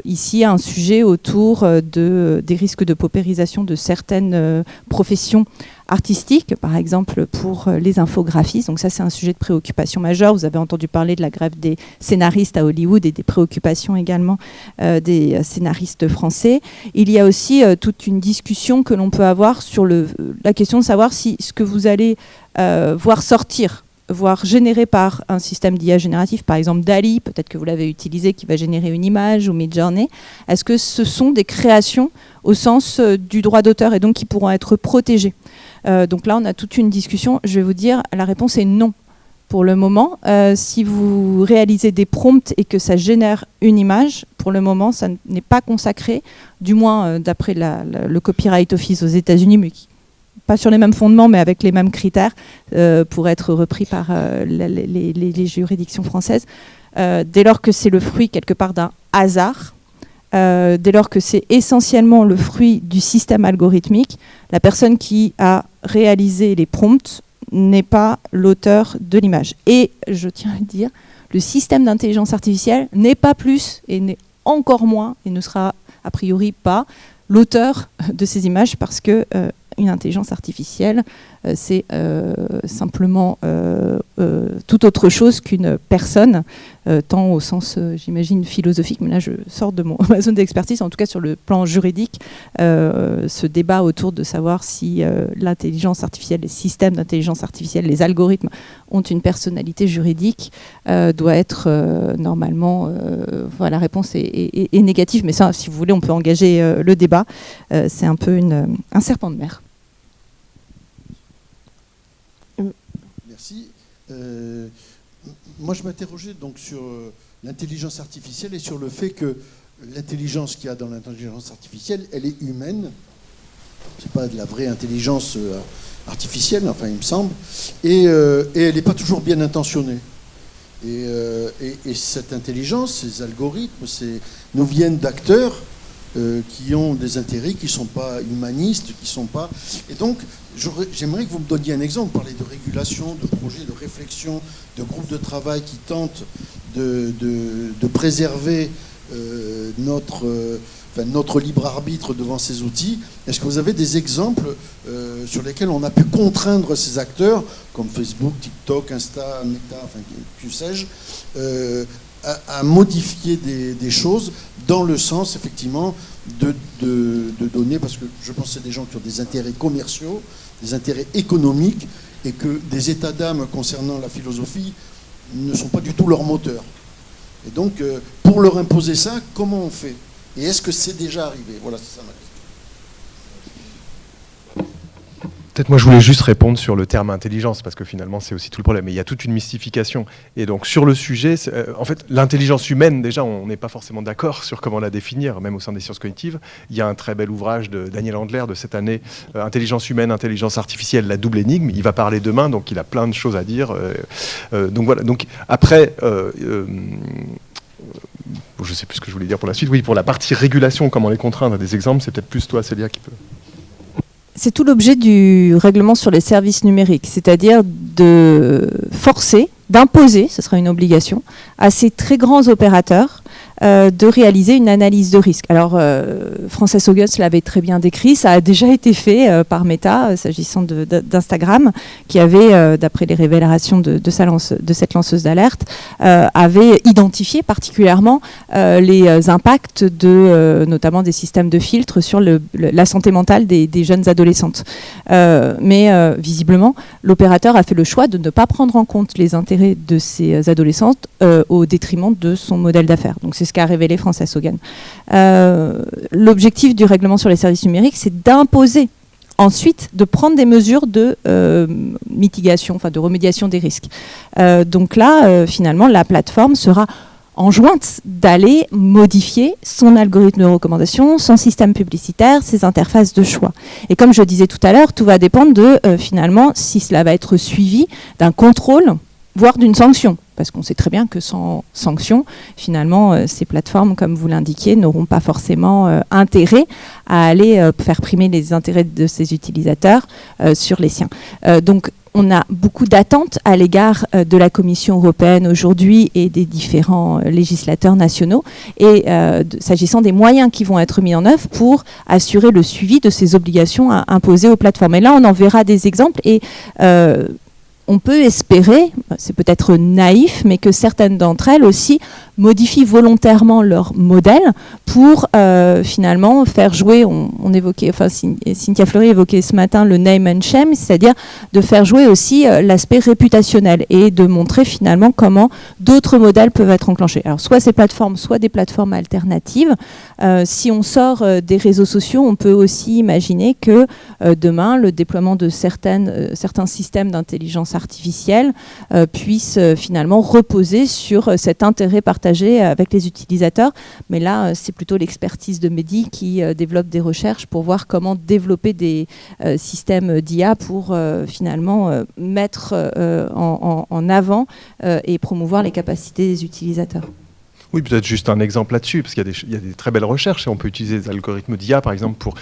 ici un sujet autour des risques de paupérisation de certaines professions artistiques, par exemple pour les infographistes. Donc ça, c'est un sujet de préoccupation majeure. Vous avez entendu parler de la grève des scénaristes à Hollywood et des préoccupations également des scénaristes français. Il y a aussi toute une discussion que l'on peut avoir sur la question de savoir si ce que vous allez voir sortir, voire généré par un système d'IA génératif, par exemple DALL-E, peut-être que vous l'avez utilisé, qui va générer une image, ou Midjourney, est-ce que ce sont des créations au sens du droit d'auteur et donc qui pourront être protégées? Donc là, on a toute une discussion. Je vais vous dire, la réponse est non. Pour le moment, si vous réalisez des prompts et que ça génère une image, pour le moment, ça n'est pas consacré, du moins d'après le Copyright Office aux États-Unis, mais pas sur les mêmes fondements, mais avec les mêmes critères, pour être repris par les juridictions françaises. Dès lors que c'est le fruit quelque part d'un hasard, dès lors que c'est essentiellement le fruit du système algorithmique, la personne qui a réalisé les prompts n'est pas l'auteur de l'image. Et je tiens à le dire, le système d'intelligence artificielle n'est pas plus et n'est encore moins et ne sera a priori pas l'auteur de ces images parce que une intelligence artificielle, c'est simplement tout autre chose qu'une personne, tant au sens, j'imagine, philosophique, mais là je sors de ma zone d'expertise, en tout cas sur le plan juridique, ce débat autour de savoir si l'intelligence artificielle, les systèmes d'intelligence artificielle, les algorithmes ont une personnalité juridique, doit être normalement, voilà, la réponse est négative, mais ça, si vous voulez, on peut engager le débat. C'est un peu un serpent de mer. Merci. Moi, je m'interrogeais donc sur l'intelligence artificielle et sur le fait que l'intelligence qu'il y a dans l'intelligence artificielle, elle est humaine. C'est pas de la vraie intelligence artificielle, enfin, il me semble. Et elle n'est pas toujours bien intentionnée. Et cette intelligence, ces algorithmes, nous viennent d'acteurs qui ont des intérêts qui ne sont pas humanistes, qui ne sont pas... Et donc, j'aimerais que vous me donniez un exemple. Vous parlez de régulation, de projets, de réflexion, de groupes de travail qui tentent de préserver notre libre arbitre devant ces outils. Est-ce que vous avez des exemples sur lesquels on a pu contraindre ces acteurs, comme Facebook, TikTok, Insta, Meta, enfin, que sais-je, à modifier des choses dans le sens, effectivement, de donner, parce que je pense que c'est des gens qui ont des intérêts commerciaux, des intérêts économiques, et que des états d'âme concernant la philosophie ne sont pas du tout leur moteur. Et donc, pour leur imposer ça, comment on fait? Et est-ce que c'est déjà arrivé? Voilà, c'est ça ma question. Peut-être moi je voulais juste répondre sur le terme intelligence, parce que finalement c'est aussi tout le problème. Mais il y a toute une mystification. Et donc sur le sujet, en fait l'intelligence humaine, déjà on n'est pas forcément d'accord sur comment la définir, même au sein des sciences cognitives. Il y a un très bel ouvrage de Daniel Handler de cette année, Intelligence humaine, intelligence artificielle, la double énigme. Il va parler demain, donc il a plein de choses à dire. Donc voilà, donc après... je ne sais plus ce que je voulais dire pour la suite. Oui, pour la partie régulation, comment les contraindre, des exemples, c'est peut-être plus toi, Célia, qui peut... C'est tout l'objet du règlement sur les services numériques, c'est-à-dire de forcer, d'imposer, ce sera une obligation, à ces très grands opérateurs de réaliser une analyse de risque. Alors, Frances Haugen l'avait très bien décrit, ça a déjà été fait par Meta, s'agissant d'Instagram, qui avait, d'après les révélations de cette lanceuse d'alerte, avait identifié particulièrement les impacts notamment des systèmes de filtres sur la santé mentale des jeunes adolescentes. Mais visiblement, l'opérateur a fait le choix de ne pas prendre en compte les intérêts de ces adolescentes au détriment de son modèle d'affaires. Donc c'est ce qu'a révélé Frances Haugen. L'objectif du règlement sur les services numériques, c'est d'imposer ensuite de prendre des mesures de mitigation, enfin de remédiation des risques. Donc là, finalement, la plateforme sera enjointe d'aller modifier son algorithme de recommandation, son système publicitaire, ses interfaces de choix. Et comme je disais tout à l'heure, tout va dépendre de, finalement, si cela va être suivi d'un contrôle, voire d'une sanction. parce qu'on sait très bien que sans sanction, finalement, ces plateformes, comme vous l'indiquiez, n'auront pas forcément intérêt à aller faire primer les intérêts de ces utilisateurs sur les siens. Donc, on a beaucoup d'attentes à l'égard de la Commission européenne aujourd'hui et des différents législateurs nationaux, et s'agissant des moyens qui vont être mis en œuvre pour assurer le suivi de ces obligations imposées aux plateformes. Et là, on en verra des exemples, et on peut espérer, c'est peut-être naïf, mais que certaines d'entre elles aussi modifient volontairement leur modèle pour finalement faire jouer, on évoquait, enfin Cynthia Fleury évoquait ce matin le name and shame, c'est-à-dire de faire jouer aussi l'aspect réputationnel et de montrer finalement comment d'autres modèles peuvent être enclenchés. Alors soit ces plateformes, soit des plateformes alternatives. Si on sort des réseaux sociaux, on peut aussi imaginer que demain, le déploiement de certains systèmes d'intelligence artificielle puisse finalement reposer sur cet intérêt partagé avec les utilisateurs. Mais là, c'est plutôt l'expertise de Mehdi qui développe des recherches pour voir comment développer des systèmes d'IA pour finalement mettre en avant et promouvoir les capacités des utilisateurs. Oui, peut-être juste un exemple là-dessus, parce qu'il y a des très belles recherches, et on peut utiliser des algorithmes d'IA, par exemple, pour,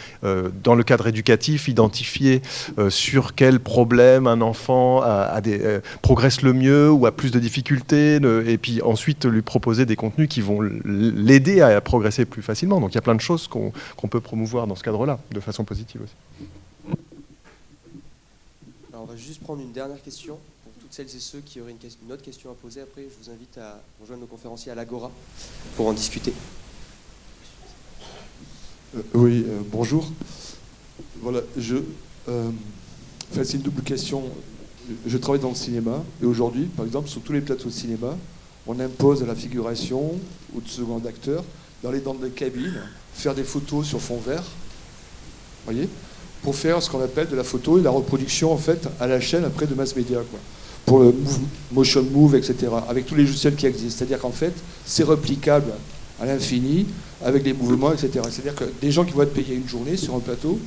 dans le cadre éducatif, identifier sur quel problème un enfant progresse le mieux ou a plus de difficultés, et puis ensuite lui proposer des contenus qui vont l'aider à progresser plus facilement. Donc il y a plein de choses qu'on peut promouvoir dans ce cadre-là, de façon positive aussi. Alors, on va juste prendre une dernière question. Celles et ceux qui auraient une autre question à poser, après, je vous invite à rejoindre nos conférenciers à l'Agora pour en discuter. Oui, bonjour. Voilà, c'est une double question. Je travaille dans le cinéma, et aujourd'hui, par exemple, sur tous les plateaux de cinéma, on impose à la figuration ou de second acteur d'aller dans des cabines, faire des photos sur fond vert, voyez, pour faire ce qu'on appelle de la photo et la reproduction, en fait, à la chaîne après de mass media, quoi. Pour le motion move, etc., avec tous les logiciels qui existent. C'est-à-dire qu'en fait, c'est replicable à l'infini, avec des mouvements, etc. C'est-à-dire que des gens qui vont être payés une journée sur un plateau,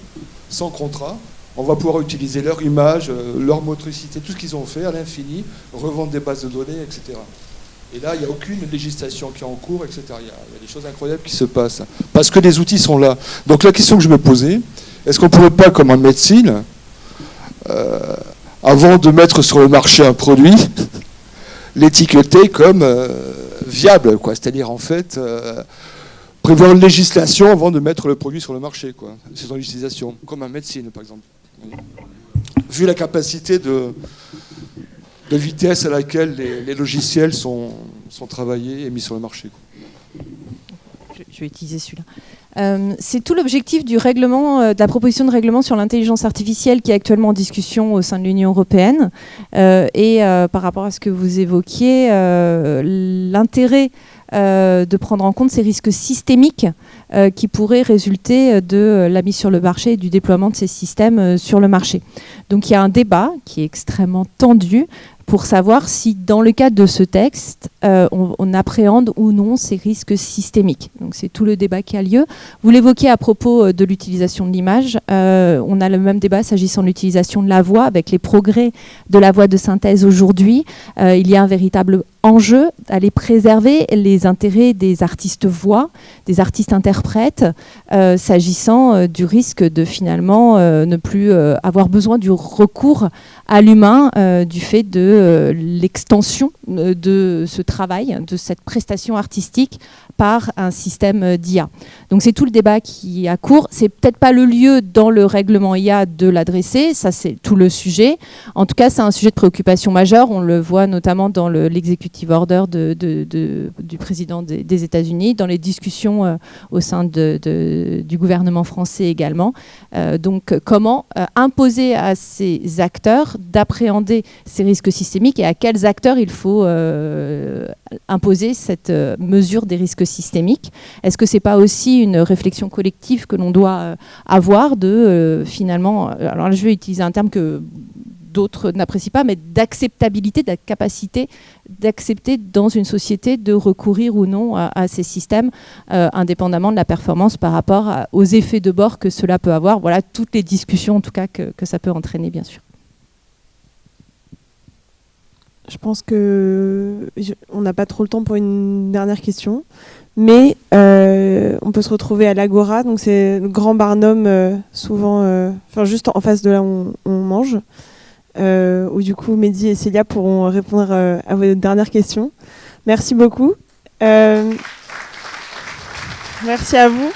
sans contrat, on va pouvoir utiliser leur image, leur motricité, tout ce qu'ils ont fait à l'infini, revendre des bases de données, etc. Et là, il n'y a aucune législation qui est en cours, etc. Il y a des choses incroyables qui se passent. Parce que les outils sont là. Donc la question que je me posais, est-ce qu'on ne pourrait pas, comme en médecine, avant de mettre sur le marché un produit, l'étiqueter comme viable, quoi. C'est-à-dire, en fait, prévoir une législation avant de mettre le produit sur le marché, quoi. C'est son utilisation, comme en médecine, par exemple. Vu la capacité de vitesse à laquelle les logiciels sont travaillés et mis sur le marché, quoi. Je vais utiliser celui-là. C'est tout l'objectif du règlement, de la proposition de règlement sur l'intelligence artificielle qui est actuellement en discussion au sein de l'Union européenne. Par rapport à ce que vous évoquiez, l'intérêt de prendre en compte ces risques systémiques qui pourraient résulter de la mise sur le marché et du déploiement de ces systèmes sur le marché. Donc il y a un débat qui est extrêmement tendu pour savoir si, dans le cadre de ce texte, on appréhende ou non ces risques systémiques. Donc c'est tout le débat qui a lieu. Vous l'évoquez à propos de l'utilisation de l'image. On a le même débat s'agissant de l'utilisation de la voix, avec les progrès de la voix de synthèse aujourd'hui. Il y a un véritable enjeu à les préserver les intérêts des artistes voix, des artistes interprètes, s'agissant du risque de finalement ne plus avoir besoin du recours à l'humain du fait de l'extension de ce travail, de cette prestation artistique par un système d'IA. Donc c'est tout le débat qui a cours. C'est peut-être pas le lieu dans le règlement IA de l'adresser, ça c'est tout le sujet. En tout cas, c'est un sujet de préoccupation majeure. On le voit notamment dans l'executive order du président des États-Unis, dans les discussions au sein du gouvernement français également. Donc comment imposer à ces acteurs d'appréhender ces risques systémiques et à quels acteurs il faut imposer cette mesure des risques systémiques. Est-ce que c'est pas aussi une réflexion collective que l'on doit avoir de finalement, alors là, je vais utiliser un terme que d'autres n'apprécient pas, mais d'acceptabilité, de la capacité d'accepter dans une société de recourir ou non à ces systèmes, indépendamment de la performance par rapport aux effets de bord que cela peut avoir. Voilà toutes les discussions en tout cas que ça peut entraîner, bien sûr. Je pense qu'on n'a pas trop le temps pour une dernière question. Mais on peut se retrouver à l'Agora. Donc c'est le Grand Barnum, souvent, juste en face de là où on mange. Où du coup, Mehdi et Célia pourront répondre à vos dernières questions. Merci beaucoup. Merci à vous.